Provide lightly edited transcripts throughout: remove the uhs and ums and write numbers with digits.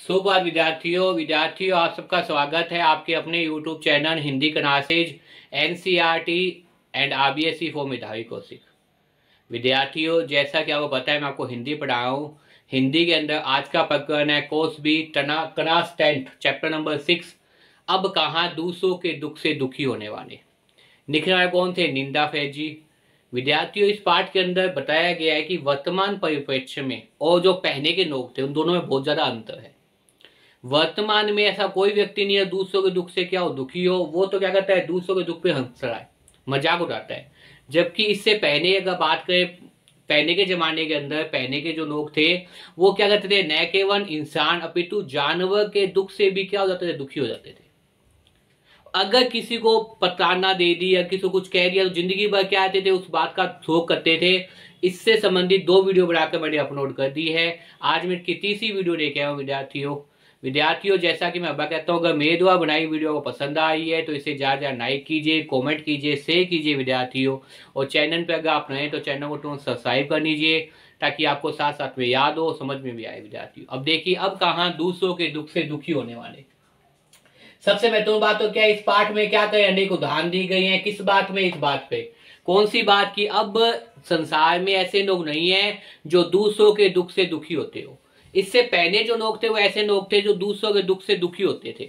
सुप्रभात विद्यार्थियों आप सबका स्वागत है आपके अपने YouTube channel Hindi classes NCERT and RBSE for मेधावी कौशिक। विद्यार्थियों, जैसा कि आपको पता है मैं आपको हिंदी पढ़ा हूँ। हिंदी के अंदर आज का प्रकरण है course B class 10 chapter number 6। अब कहाँ दूसरों के दुख से दुखी होने वाले। लिखने वाले कौन थे? निंदा फैजी। विद्यार्थियों, इस पाठ के अंदर बताया गया है कि वर्तमान परिप्रेक्ष्य में और जो पहले के लोग थे उन दोनों में बहुत ज्यादा अंतर है। वर्तमान में ऐसा कोई व्यक्ति नहीं है दूसरों के दुख से क्या हो दुखी हो, वो तो क्या करता है दूसरों के दुख पे हंस रहा है, मजाक उड़ाता है। जबकि इससे पहले अगर बात करें, पहले के जमाने के अंदर पहले के जो लोग थे वो क्या करते थे, न केवल इंसान अपितु जानवर के दुख से भी क्या हो जाते थे, दुखी हो जाते थे। अगर किसी को पताना दे दी या किसी को कुछ कह दिया तो जिंदगी भर क्या आते थे, उस बात का शोक करते थे। इससे संबंधित 2 वीडियो बनाकर मैंने अपलोड कर दी है। आज मैं की तीसरी वीडियो लेके आया हूँ विद्यार्थियों, जैसा कि मैं अब कहता हूँ, अगर मेरे द्वारा बनाई वीडियो को पसंद आई है तो इसे ज़्यादा लाइक कीजिए, कमेंट कीजिए, शेयर कीजिए विद्यार्थियों। और चैनल पर अगर आप नए हैं तो चैनल को तुरंत सब्सक्राइब कर लीजिए ताकि आपको साथ साथ में याद हो, समझ में भी आए विद्यार्थियों। अब देखिए, अब कहाँ दूसरों के दुख से दुखी होने वाले। सबसे महत्वपूर्ण बात तो क्या है, इस पाठ में क्या करें, अनेक उदाहरण दी गई हैं। किस बात में? इस बात पे। कौन सी बात की? अब संसार में ऐसे लोग नहीं है जो दूसरों के दुख से दुखी होते हो। इससे पहले जो लोग थे वो ऐसे लोग थे जो दूसरों के दुख से दुखी होते थे।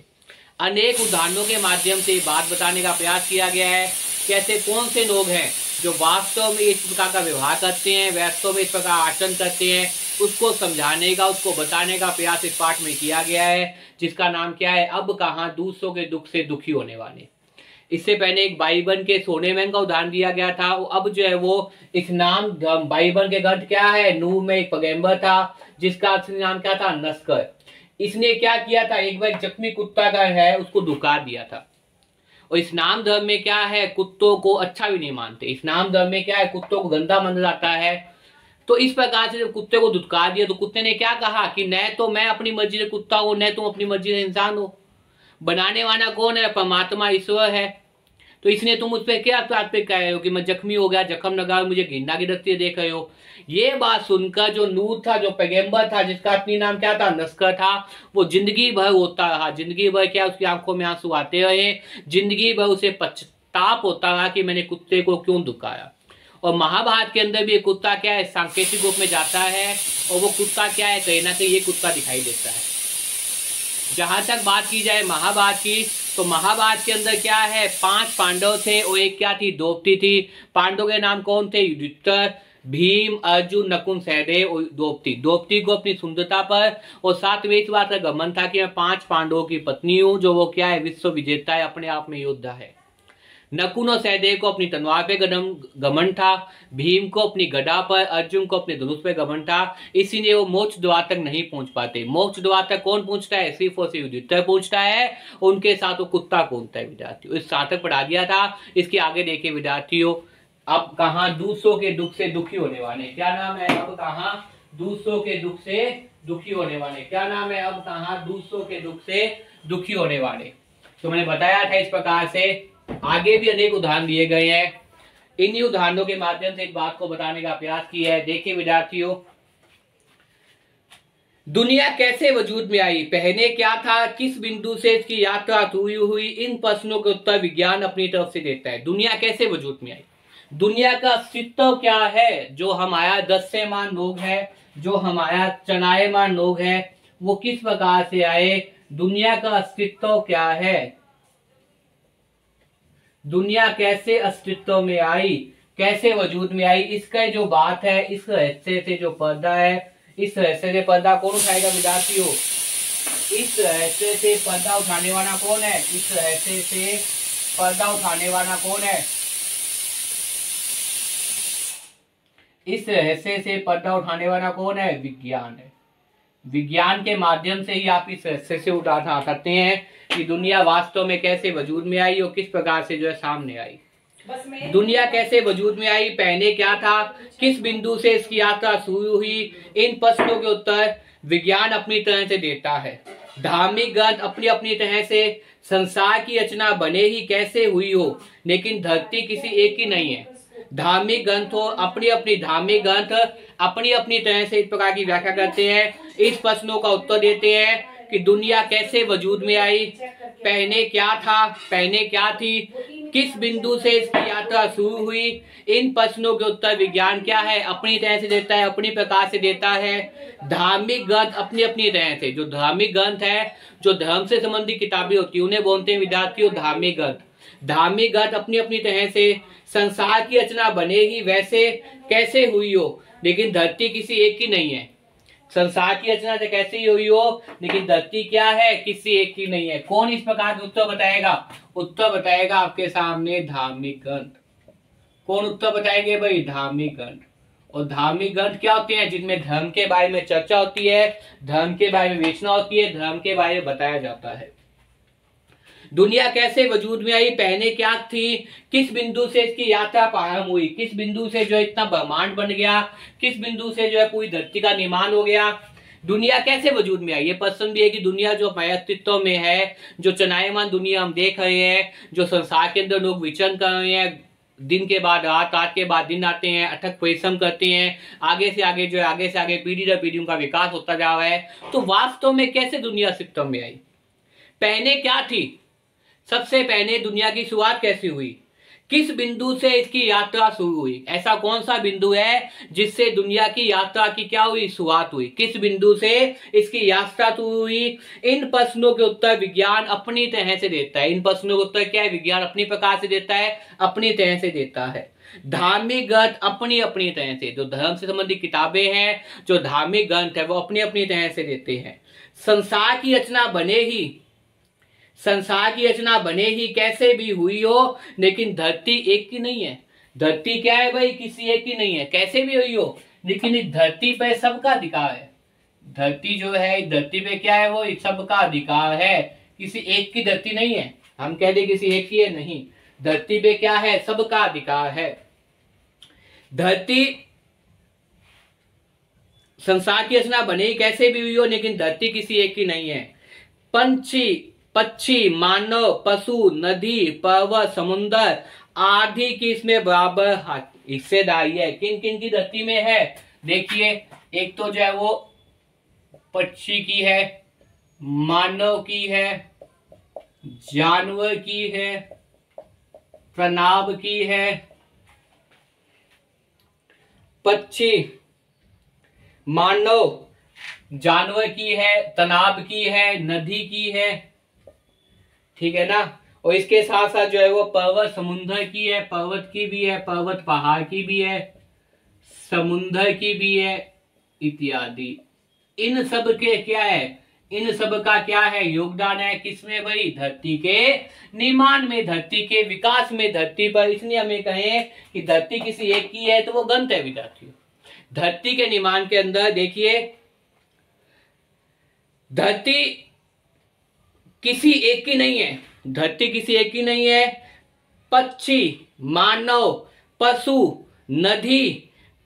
अनेक उदाहरणों के माध्यम से बात बताने का प्रयास किया गया है कि ऐसे कौन से लोग हैं जो वास्तव में इस प्रकार का व्यवहार करते हैं, वास्तव में इस प्रकार आचरण करते हैं, उसको समझाने का, उसको बताने का प्रयास इस पाठ में किया गया है, जिसका नाम क्या है, अब कहाँ दूसरों के दुख से दुखी होने वाले। इससे पहले एक बाइबल के सोने में का उदाहरण दिया गया था। अब जो है वो इस नाम बाइबल के ग्रंथ क्या है, नूह में एक पैगंबर था जिसका असली नाम क्या था, नस्कर। इसने क्या किया था, एक बार जख्मी कुत्ता का है उसको धुका दिया था। और इस नाम धर्म में क्या है, कुत्तों को अच्छा भी नहीं मानते। इस नाम धर्म में क्या है, कुत्तों को गंदा माना जाता है। तो इस प्रकार से जब कुत्ते को धुतकार दिया तो कुत्ते ने क्या कहा कि न तो मैं अपनी मर्जी से कुत्ता हूं, न तुम अपनी मर्जी से इंसान हो। बनाने वाला कौन है? परमात्मा, ईश्वर है। तो इसने तुम उस पर क्या बात पे कह रहे हो कि मैं जख्मी हो गया, जख्म लगा, मुझे घृणा की दृष्टि देख रहे हो। ये बात सुनकर जो नूह था, जो पैगंबर था, जिसका असली नाम क्या था, नस्कर था, वो जिंदगी भर रोता रहा। जिंदगी भर क्या उसकी आंखों में आंसू आते रहे, जिंदगी भर उसे पश्चाताप होता रहा कि मैंने कुत्ते को क्यों दुखाया। और महाभारत के अंदर भी ये कुत्ता क्या है, सांकेतिक रूप में जाता है और वो कुत्ता क्या है, कहीं ना कहीं ये कुत्ता दिखाई देता है। जहां तक बात की जाए महाभारत की, तो महाभारत के अंदर क्या है, 5 पांडव थे और एक क्या थी, द्रौपदी थी। पांडवों के नाम कौन थे? युधिष्ठिर, भीम, अर्जुन, नकुल, सहदेव और द्रौपदी। द्रौपदी को अपनी सुंदरता पर और साथ में इस बात का घमंड था कि मैं 5 पांडवों की पत्नी हूं, जो वो क्या है, विश्व विजेता है, अपने आप में योद्धा है। नकुल और सहदेव को अपनी तलवार पे घमंड था, भीम को अपनी गदा पर, अर्जुन को अपने धनुष पे घमंड था। इसीलिए वो मोक्ष द्वार तक नहीं पहुंच पाते। मोक्ष द्वार तक कौन पहुंचता है? सिर्फ और सिर्फ युधिष्ठिर पहुंचता है। उनके साथ वो कुत्ता कूदता है विद्यार्थियों। इस सार्थक पढ़ा दिया था। इसके आगे देखिए विद्यार्थियों, अब कहाँ दूसरों के दुख से दुखी होने वाले। क्या नाम है? अब कहाँ दूसरों के दुख से दुखी होने वाले। क्या नाम है? अब कहाँ दूसरों के दुख से दुखी होने वाले। तो मैंने बताया था इस प्रकार से। आगे भी अनेक उदाहरण दिए गए हैं। इन्हीं उदाहरणों के माध्यम से इस बात को बताने का प्रयास किया है। देखिए विद्यार्थियों, दुनिया कैसे वजूद में आई, पहले क्या था, किस बिंदु से इसकी यात्रा शुरू हुई, इन प्रश्नों के उत्तर विज्ञान अपनी तरफ से देता है। दुनिया कैसे वजूद में आई, दुनिया का अस्तित्व क्या है, जो हमारा दृश्यमान लोग है, जो हमारा चनायमान लोग है, वो किस प्रकार से आए, दुनिया का अस्तित्व क्या है, दुनिया कैसे अस्तित्व में आई, कैसे वजूद में आई, इसका जो बात है, इस रहस्य से जो पर्दा है, इस रहस्य से पर्दा कौन उठाएगा विद्यार्थियों? इस रहस्य से पर्दा उठाने वाला कौन है? इस रहस्य से पर्दा उठाने वाला कौन है? इस रहस्य से पर्दा उठाने वाला कौन है? विज्ञान है। विज्ञान के माध्यम से ही आप इस रहस्य से उठा सकते हैं कि दुनिया वास्तव में कैसे वजूद में आई और किस प्रकार से जो है सामने आई। दुनिया कैसे वजूद में आई, पहले क्या था, किस बिंदु से इसकी यात्रा शुरू हुई, इन प्रश्नों के उत्तर विज्ञान अपनी तरह से देता है। धार्मिक ग्रंथ अपनी अपनी तरह से, संसार की रचना भले ही कैसे हुई हो, लेकिन धरती किसी एक ही नहीं है। धार्मिक ग्रंथ हो, अपनी अपनी धार्मिक ग्रंथ अपनी अपनी तरह से इस प्रकार की व्याख्या करते हैं, इस प्रश्नों का उत्तर देते हैं कि दुनिया कैसे वजूद में आई, पहले क्या था, पहले क्या थी, किस बिंदु से इसकी यात्रा शुरू हुई। इन प्रश्नों के उत्तर विज्ञान क्या है अपनी तरह से देता है, अपनी प्रकार से देता है। धार्मिक ग्रंथ अपनी अपनी तरह से, जो धार्मिक ग्रंथ है, जो धर्म से संबंधित किताबें होती है, उन्हें बोलते हैं विद्यार्थियों धार्मिक ग्रंथ। धार्मिक ग्रंथ अपनी अपनी तरह से संसार की रचना बने ही वैसे कैसे हुई हो, लेकिन धरती किसी एक की नहीं है। संसार की रचना से कैसे ही हुई हो, लेकिन धरती क्या है, किसी एक की नहीं है। कौन इस प्रकार के उत्तर बताएगा? उत्तर बताएगा आपके सामने धार्मिक ग्रंथ। कौन उत्तर बताएंगे भाई? धार्मिक ग्रंथ। और धार्मिक ग्रंथ क्या होते हैं? जिनमें धर्म के बारे में चर्चा होती है, धर्म के बारे में विवेचना होती है, धर्म के बारे में बताया जाता है। दुनिया कैसे वजूद में आई, पहले क्या थी, किस बिंदु से इसकी यात्रा प्रारंभ हुई, किस बिंदु से जो इतना ब्रह्मांड बन गया, किस बिंदु से जो है पूरी धरती का निर्माण हो गया, दुनिया कैसे वजूद में आई। ये प्रश्न भी है कि दुनिया जो हमारे अस्तित्व में है, जो चलायमान दुनिया हम देख रहे हैं, जो संसार के अंदर लोग विचरण कर रहे हैं, दिन के बाद रात, रात के बाद दिन आते हैं, अथक परिश्रम करते हैं, आगे से आगे जो है, आगे से आगे पीढ़ी दर पीढ़ी उनका विकास होता जा रहा है, तो वास्तव में कैसे दुनिया अस्तित्व में आई, पहले क्या थी, सबसे पहले दुनिया की शुरुआत कैसी हुई, किस बिंदु से इसकी यात्रा शुरू हुई। ऐसा कौन सा बिंदु है जिससे दुनिया की यात्रा की क्या हुई, शुरुआत हुई, किस बिंदु से इसकी यात्रा शुरू हुई। इन प्रश्नों के उत्तर विज्ञान अपनी तरह से देता है। इन प्रश्नों के उत्तर क्या है, विज्ञान अपनी प्रकार से देता है, अपनी तरह से देता है। धार्मिक ग्रंथ अपनी अपनी तरह से, जो धर्म से संबंधित किताबें हैं, जो धार्मिक ग्रंथ है, वो अपनी अपनी तरह से देते हैं। संसार की रचना बने ही, संसार की रचना बने ही कैसे भी हुई हो, लेकिन धरती एक की नहीं है। धरती क्या है भाई, किसी एक की नहीं है, कैसे भी हुई हो, लेकिन इस धरती पे सबका अधिकार है। धरती जो है, धरती पे क्या है, वो सबका अधिकार है, किसी एक की धरती नहीं है। हम कह दे किसी एक की है, नहीं, धरती पे क्या है, सबका अधिकार है। धरती, संसार की रचना बने ही कैसे भी हुई हो, लेकिन धरती किसी एक की नहीं है। पंछी, पक्षी, मानव, पशु, नदी, पर्वत, समुद्र आदि की इसमें बराबर हिस्सेदारी है। किन किन की धरती में है, देखिए, एक तो जो है वो पक्षी की है, मानव की है, जानवर की है, प्रनाभ की है, पक्षी, मानव, जानवर की है, तनाब की है, नदी की है, ठीक है ना। और इसके साथ साथ जो है वो पर्वत, समुद्र की है, पर्वत की भी है, पर्वत पहाड़ की भी है, समुद्र की भी है, इत्यादि। इन सब के क्या है, इन सब का क्या है, योगदान है किसमें भाई, धरती के निर्माण में, धरती के विकास में, धरती पर। इसलिए हमें कहें कि धरती किसी एक की है तो वो ग्रंथ है विद्यार्थियों। धरती के निर्माण के अंदर देखिए, धरती किसी एक की नहीं है, धरती किसी एक की नहीं है। पक्षी, मानव, पशु, नदी,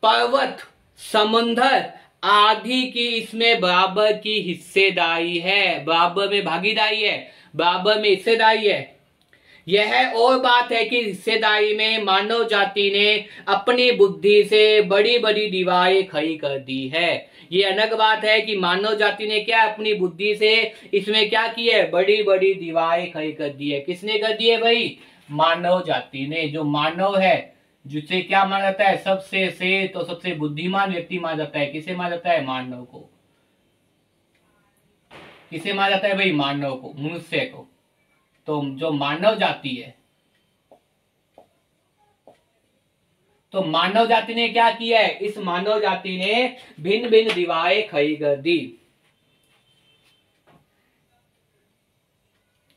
पर्वत, समुद्र आदि की इसमें बराबर की हिस्सेदारी है, बराबर में भागीदारी है, बराबर में हिस्सेदारी है। यह और बात है कि हिस्सेदारी में मानव जाति ने अपनी बुद्धि से बड़ी बड़ी दीवारें खड़ी कर दी है। ये अलग बात है कि मानव जाति ने क्या अपनी बुद्धि से इसमें क्या की है, बड़ी बड़ी दीवारें खड़ी कर दी है। किसने कर दी है भाई, मानव जाति ने। जो मानव है, जिसे क्या माना जाता है, सबसे श्रेष्ठ तो सबसे बुद्धिमान व्यक्ति माना जाता है। किसे माना जाता है, मानव को। किसे माना जाता है भाई, मानव को, मनुष्य को। तो जो मानव जाति है, तो मानव जाति ने क्या किया है, इस मानव जाति ने भिन्न भिन्न दीवारें खड़ी कर दी।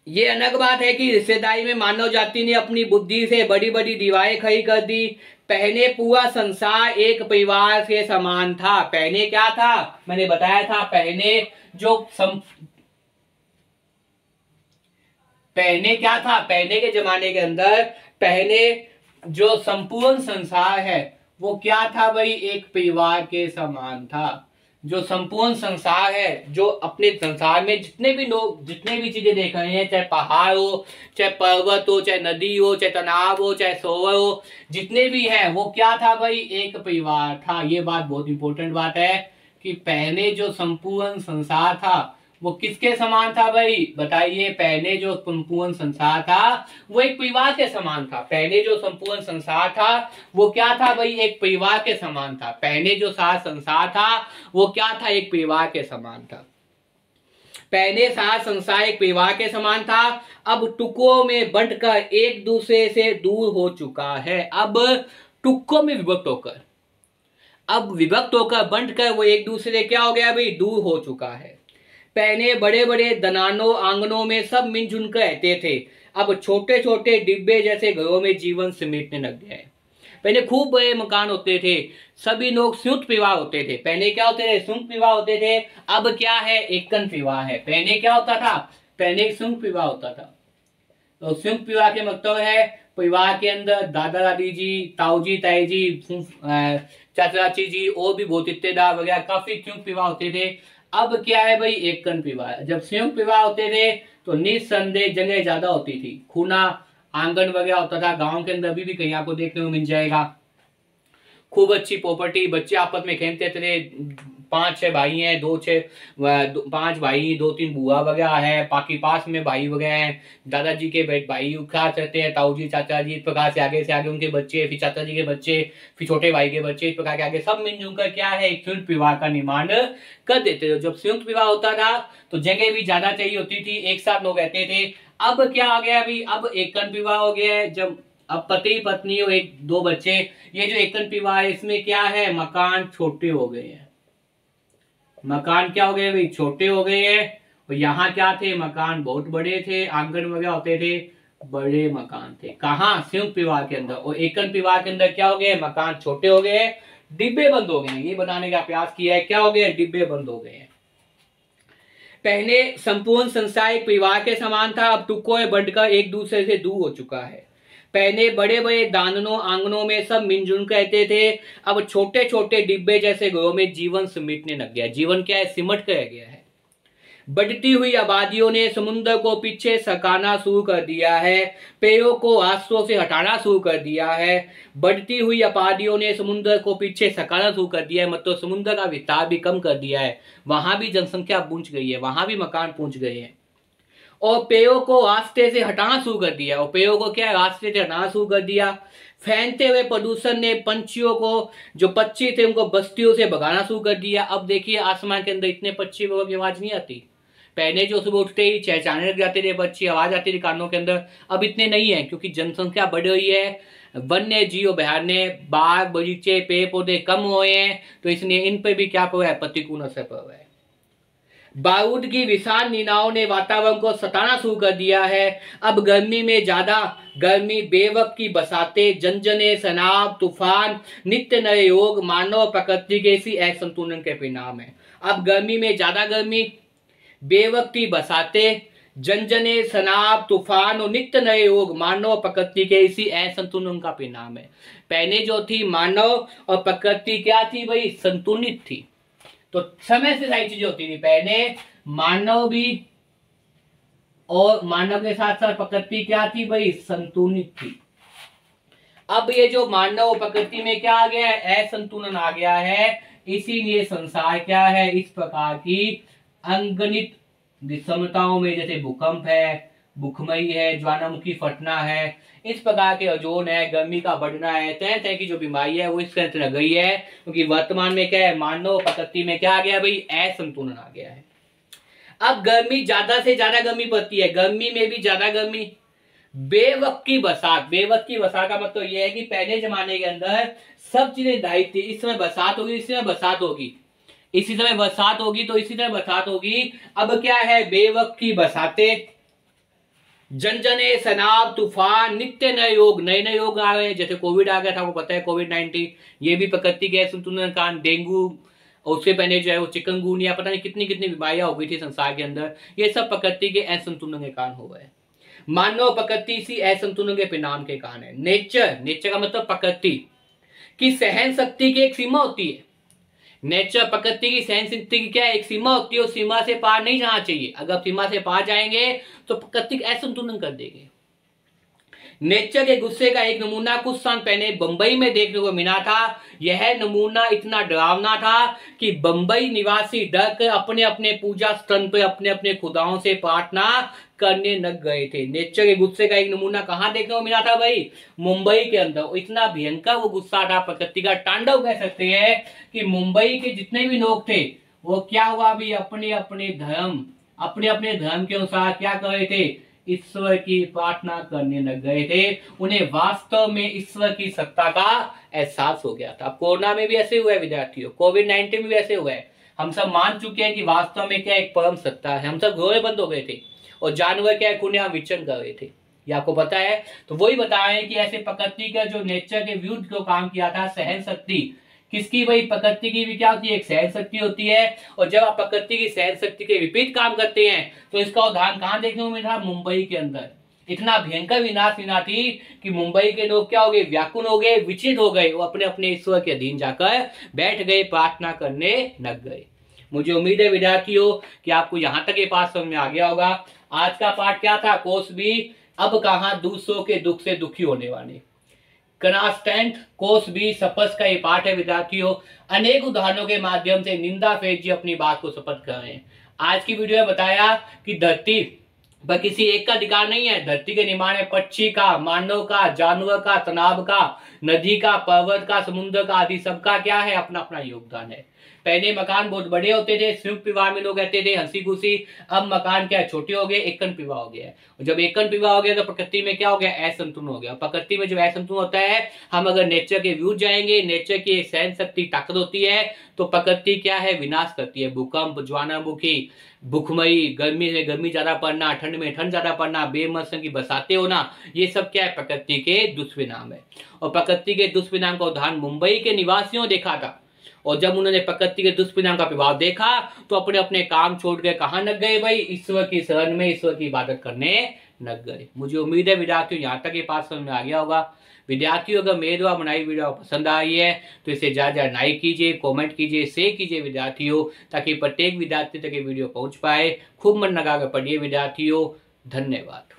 ये अलग बात है कि हिस्सेदारी में मानव जाति ने अपनी बुद्धि से बड़ी बड़ी दीवारें खड़ी कर दी। पहले पूरा संसार एक परिवार के समान था। पहले क्या था, मैंने बताया था, पहले क्या था, पहले के जमाने के अंदर पहले जो संपूर्ण संसार है वो क्या था भाई, एक परिवार के समान था। जो संपूर्ण संसार है, जो अपने संसार में जितने भी लोग, जितने भी चीजें देख रहे हैं, चाहे पहाड़ हो, चाहे पर्वत हो, चाहे नदी हो, चाहे तालाब हो, चाहे सरोवर हो, जितने भी है वो क्या था भाई, एक परिवार था। ये बात बहुत इंपॉर्टेंट बात है कि पहले जो संपूर्ण संसार था वो किसके समान था भाई बताइए। पहले जो संपूर्ण संसार था वो एक परिवार के समान था। पहले जो संपूर्ण संसार था वो क्या था भाई, एक परिवार के समान था। पहले जो सारा संसार था वो क्या था, एक परिवार के समान था। पहले सारा संसार एक परिवार के समान था, अब टुकड़ों में बंटकर एक दूसरे से दूर हो चुका है। अब टुकड़ों में विभक्त होकर, अब विभक्त होकर बंटकर वो एक दूसरे से क्या हो गया भाई, दूर हो चुका है। पहले बड़े बड़े दनानों आंगनों में सब मिलजुल कर रहते थे, अब छोटे छोटे डिब्बे जैसे घरों में जीवन समेटने लग गया है। पहले खूब बड़े मकान होते थे, सभी लोग संयुक्त विवाह होते थे। पहले क्या होते थे, संयुक्त विवाह होते थे। अब क्या है, एकन विवाह है। पहले क्या होता था, पहले एक संयुक्त विवाह होता था। तो संयुक्त विवाह के मतलब है परिवार के अंदर दादा दादी जी, ताऊ जी, ताई जी, चाचा चाची जी और भी बहुत रिश्तेदार वगैरह काफी संयुक्त विवाह होते थे। अब क्या है भाई, एकन विवाह। जब संयुक्त विवाह होते थे तो निस्संदेह जगह ज्यादा होती थी, खुला आंगन वगैरह होता था। गांव के अंदर अभी भी कहीं आपको देखने को मिल जाएगा। खूब अच्छी प्रॉपर्टी, बच्चे आपस में खेलते थे। 5-6 भाई हैं, 5 भाई, 2-3 बुआ वगैरह है, बाकी पास में भाई वगैरह हैं। दादाजी के भाई खास रहते हैं, ताऊ जी, चाचा जी, इस प्रकार से आगे उनके बच्चे, फिर चाचा जी के बच्चे, फिर छोटे भाई के बच्चे, इस प्रकार के आगे सब मिलजुल कर क्या है, एक संयुक्त विवाह का निर्माण कर देते थे। जब संयुक्त विवाह होता था तो जगह भी ज्यादा चाहिए होती थी, एक साथ लोग रहते थे। अब क्या आ गया अभी, अब एकन विवाह हो गया है। जब अब पति पत्नी और 1-2 बच्चे, ये जो एकन विवाह है इसमें क्या है, मकान छोटे हो गए हैं। मकान क्या हो गए भाई, छोटे हो गए हैं। और यहाँ क्या थे, मकान बहुत बड़े थे, आंगन वगैरह होते थे, बड़े मकान थे। कहाँ, संयुक्त विवाह के अंदर। और एकन विवाह के अंदर क्या हो गए, मकान छोटे हो गए, डिब्बे बंद हो गए। ये बनाने का प्रयास किया है, क्या हो गया, डिब्बे बंद हो गए। पहले संपूर्ण संसार एक परिवार के समान था, अब टुकड़ों में बंटकर एक दूसरे से दूर हो चुका है। पहले बड़े बड़े दाननों आंगनों में सब मिलजुल कहते थे, अब छोटे छोटे डिब्बे जैसे घरों में जीवन सिमटने लग गया। जीवन क्या है, सिमट कर रह गया है। बढ़ती हुई आबादियों ने समुद्र को पीछे सरकाना शुरू कर दिया है, पेड़ों को रास्तों से हटाना शुरू कर दिया है। बढ़ती हुई आबादियों ने समुद्र को पीछे सरकाना शुरू कर दिया है, मतलब समुद्र का विस्तार भी कम कर दिया है। वहां भी जनसंख्या पहुंच गई है, वहां भी मकान पहुंच गए हैं। और पेड़ों को रास्ते से हटाना शुरू कर दिया, और पेड़ों को क्या है, रास्ते से हटाना शुरू कर दिया। फैलते हुए प्रदूषण ने पंछियों को, जो पक्षी थे उनको बस्तियों से भगाना शुरू कर दिया। अब देखिए आसमान के अंदर इतने पक्षी वगैरह की आवाज नहीं आती। पहले जो सुबह उठते ही चहचहाने लग जाते थे पक्षी, आवाज आती थी कानों के अंदर। अब इतने नहीं है, क्योंकि जनसंख्या बढ़ रही है, वन्य जीव अभयारण्य, बाग बगीचे, पेड़ पौधे कम हुए हैं, तो इसलिए इन पर भी क्या पड़ रहा है, प्रतिकूल असर पड़ रहा है। बारूद की विशाल नीलाओं ने वातावरण को सताना शुरू कर दिया है। अब गर्मी में ज्यादा गर्मी, बेवक्त की बसातें, जनजने, सनाब, तूफान, नित्य नए योग मानव प्रकृति के इसी असंतुलन के परिणाम है। अब गर्मी में ज्यादा गर्मी, बेवक्त की बसातें, जनजने, सनाब, तूफान और नित्य नए योग मानव प्रकृति के इसी असंतुलन का परिणाम है। पहले जो थी मानव और प्रकृति क्या थी भाई, संतुलित थी। तो समय से सारी चीजें होती थी। पहले मानव भी, और मानव के साथ साथ प्रकृति क्या थी भाई, संतुलित थी। अब ये जो मानव प्रकृति में क्या आ गया है, असंतुलन आ गया है। इसीलिए संसार क्या है, इस प्रकार की अनगणित विषमताओं में, जैसे भूकंप है, भूखमरी है, ज्वालामुखी फटना है, इस प्रकार के ओजोन है, गर्मी का बढ़ना है, तरह तरह की जो बीमारी है वो इस तरह से लग गई है। क्योंकि वर्तमान में क्या है, मानव प्रकृति में क्या आ गया भाई, असंतुलन आ गया है। अब गर्मी, ज्यादा से ज्यादा गर्मी पड़ती है, गर्मी में भी ज्यादा गर्मी, बेवक्त की बरसात। बेवक्त की बरसात का मतलब यह है कि पहले जमाने के अंदर सब चीजें दायित्व थी। इस समय बरसात होगी, इस समय बरसात होगी, इसी समय बरसात होगी, तो इसी तरह बरसात होगी। अब क्या है, बेवक्त की बरसातें, जनजने, सनाब, तूफान, नित्य नए योग, नए नए योग आ रहे हैं। जैसे कोविड आ गया था, आपको पता है, कोविड-19, ये भी प्रकृति के असंतुलन का। डेंगू, और उससे पहले जो है वो चिकनगुनिया, पता नहीं कितनी कितनी बीमारियां हो गई थी संसार के अंदर, ये सब प्रकृति के असंतुलन के कारण हो गए। मानव प्रकृति इसी असंतुलन के परिणाम के कारण है। नेचर, नेचर का मतलब प्रकृति की सहन शक्ति की एक सीमा होती है। नेचर, प्रकृति की सहन शक्ति की क्या है, एक सीमा होती है। उस सीमा से पार नहीं जाना चाहिए। अगर सीमा से पार जाएंगे तो प्रकृति असंतुलन कर देंगे। नेचर के गुस्से का एक नमूना कुछ साल पहले बंबई में देखने को मिला था। यह नमूना इतना डरावना था कि बंबई निवासी डर कर अपने अपने पूजा स्थल पर अपने अपने खुदाओं से प्रार्थना करने लग गए थे। नेचर के गुस्से का एक नमूना कहां देखने को मिला था भाई? मुंबई के अंदर। इतना भयंकर वो गुस्सा था, प्रकृति का तांडव कह सकते हैं कि मुंबई के जितने भी लोग थे वो क्या हुआ भी अपने अपने धर्म के अनुसार क्या कर रहे थे? ईश्वर की प्रार्थना करने लग गए थे। उन्हें वास्तव में ईश्वर की सत्ता का एहसास हो गया था। कोरोना में भी ऐसे हुआ है विद्यार्थियों, कोविड-19 में भी ऐसे हुआ है। हम सब मान चुके हैं कि वास्तव में क्या एक परम सत्ता है। हम सब घोड़े बंद हो गए थे और जानवर क्या है खुले विचरण कर रहे थे। ये आपको पता है? तो वही बता रहे हैं कि ऐसे प्रकृति का जो नेचर के विरुद्ध जो काम किया था, सहन शक्ति किसकी? भाई प्रकृति की भी क्या होती है? एक सहन शक्ति होती है। और जब आप प्रकृति की सहन शक्ति के विपरीत काम करते हैं तो इसका उदाहरण कहां देखने को मिला? मुंबई के अंदर। इतना भयंकर विनाश विना थी कि मुंबई के लोग क्या हो गए? व्याकुल हो गए, विचलित हो गए। वो अपने अपने ईश्वर के अधीन जाकर बैठ गए, प्रार्थना करने लग गए। मुझे उम्मीद है विद्यार्थियों कि आपको यहां तक ये पाठ समझ में आ गया होगा। आज का पाठ क्या था? कोर्स भी अब कहां दूसरों के दुख से दुखी होने वाले। क्लास 10 कोर्स भी सपस का ये पाठ है विद्यार्थियों। अनेक उदाहरणों के माध्यम से निंदा फेज जी अपनी बात को स्पष्ट कर रहे हैं। आज की वीडियो में बताया कि धरती पर किसी एक का अधिकार नहीं है। धरती के निर्माण में पक्षी का, मानव का, जानवर का, तालाब का, नदी का, पर्वत का, समुद्र का आदि सबका क्या है? अपना अपना योगदान है। पहले मकान बहुत बड़े होते थे, संयुक्त विवाह में लोग रहते थे, हंसी खुशी। अब मकान क्या छोटे हो गए, एकन विवाह हो गया है। जब एकन विवाह हो गया तो प्रकृति में क्या हो गया? असंतुलन हो गया। प्रकृति में जब असंतुलन होता है, हम अगर नेचर के व्यू जाएंगे, नेचर की सहन शक्ति ताकत होती है तो प्रकृति क्या है? विनाश करती है। भूकंप, ज्वालामुखी, भूखमरी, गर्मी में गर्मी ज्यादा पड़ना, ठंड में ठंड ज्यादा पड़ना, बेमौसम की बरसातें होना, ये सब क्या है? प्रकृति के दुष्परिणाम है। और प्रकृति के दुष्परिणाम का उदाहरण मुंबई के निवासियों देखा था। और जब उन्होंने प्रकृति के दुष्परिणाम का प्रभाव देखा तो अपने अपने काम छोड़ के कहां लग गए भाई? ईश्वर की शरण में, ईश्वर की इबादत करने लग गए। मुझे उम्मीद है विद्यार्थियों यहाँ तक ये पाठ समझ में आ गया होगा। विद्यार्थियों अगर मेरे द्वारा बनाई वीडियो पसंद आई है तो इसे ज्यादा लाइक कीजिए, कमेंट कीजिए, शेयर कीजिए विद्यार्थियों, ताकि प्रत्येक विद्यार्थी तक ये वीडियो पहुंच पाए। खूब मन लगाकर पढ़िए विद्यार्थियों। धन्यवाद।